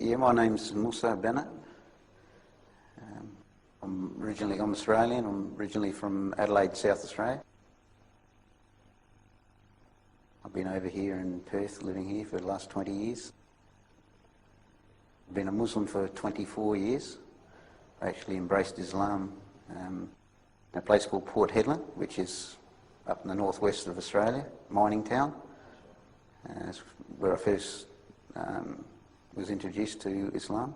Yeah, my name's Musa Bennett. I'm Australian. I'm originally from Adelaide, South Australia. I've been over here in Perth, living here for the last 20 years. I've been a Muslim for 24 years. I actually embraced Islam in a place called Port Hedland, which is up in the northwest of Australia, mining town. That's where I first was introduced to Islam.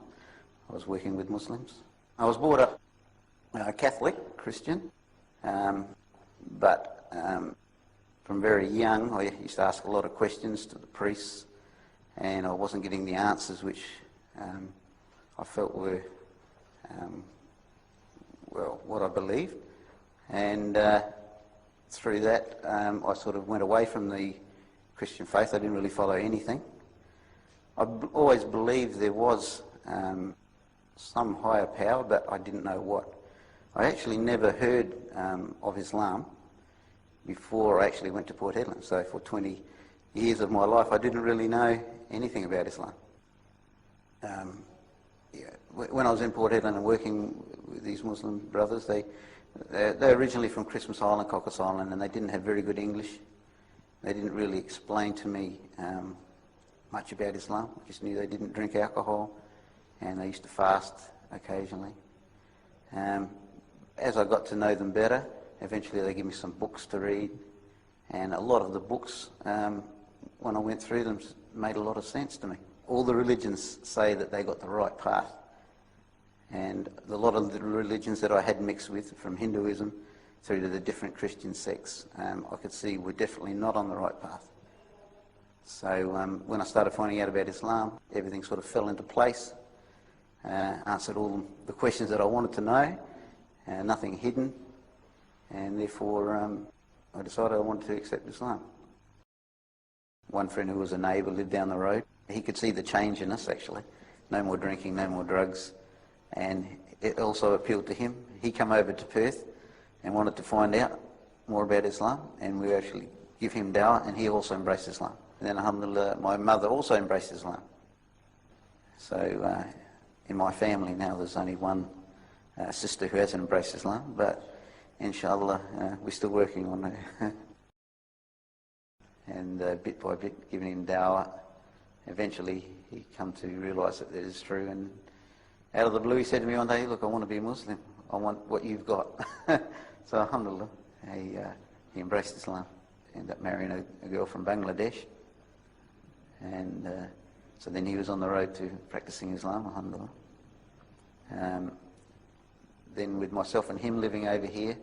I was working with Muslims. I was brought up Catholic, Christian, but from very young I used to ask a lot of questions to the priests, and I wasn't getting the answers which I felt were well, what I believed. And through that I sort of went away from the Christian faith. I didn't really follow anything. I always believed there was some higher power, but I didn't know what. I actually never heard of Islam before I actually went to Port Hedland. So for 20 years of my life I didn't really know anything about Islam. When I was in Port Hedland and working with these Muslim brothers, they're originally from Christmas Island, Cocos Island, and they didn't have very good English. They didn't really explain to me much about Islam. I just knew they didn't drink alcohol and they used to fast occasionally. As I got to know them better, eventually they gave me some books to read, and a lot of the books, when I went through them, made a lot of sense to me. All the religions say that they got the right path, and a lot of the religions that I had mixed with, from Hinduism through to the different Christian sects, I could see were definitely not on the right path. So when I started finding out about Islam, everything sort of fell into place, answered all the questions that I wanted to know, nothing hidden, and therefore I decided I wanted to accept Islam. One friend who was a neighbour lived down the road. He could see the change in us, actually. No more drinking, no more drugs, and it also appealed to him. He came over to Perth and wanted to find out more about Islam, and we actually give him dawah, and he also embraced Islam. And then, alhamdulillah, my mother also embraced Islam. So in my family now there's only one sister who hasn't embraced Islam, but inshallah we're still working on it. And bit by bit, giving him dawah, eventually he come to realise that it is true, and out of the blue he said to me one day, "Look, I want to be a Muslim. I want what you've got." So alhamdulillah, he embraced Islam. Ended up marrying a girl from Bangladesh, and so then he was on the road to practicing Islam, alhamdulillah. Then with myself and him living over here,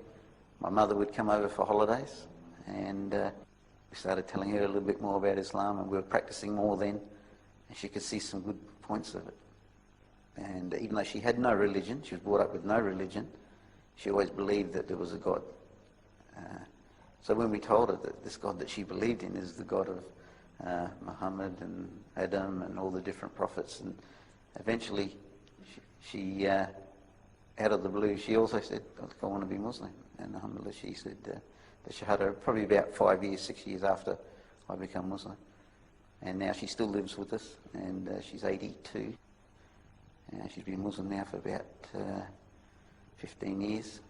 my mother would come over for holidays, and we started telling her a little bit more about Islam, and we were practicing more then, and she could see some good points of it. And even though she had no religion, she was brought up with no religion, she always believed that there was a God. So when we told her that this God that she believed in is the God of Muhammad and Adam and all the different prophets, and eventually she out of the blue, she also said, "I want to be Muslim." And alhamdulillah, she said the Shahada probably about 5 years, 6 years after I become Muslim. And now she still lives with us, and she's 82. She's been Muslim now for about 15 years.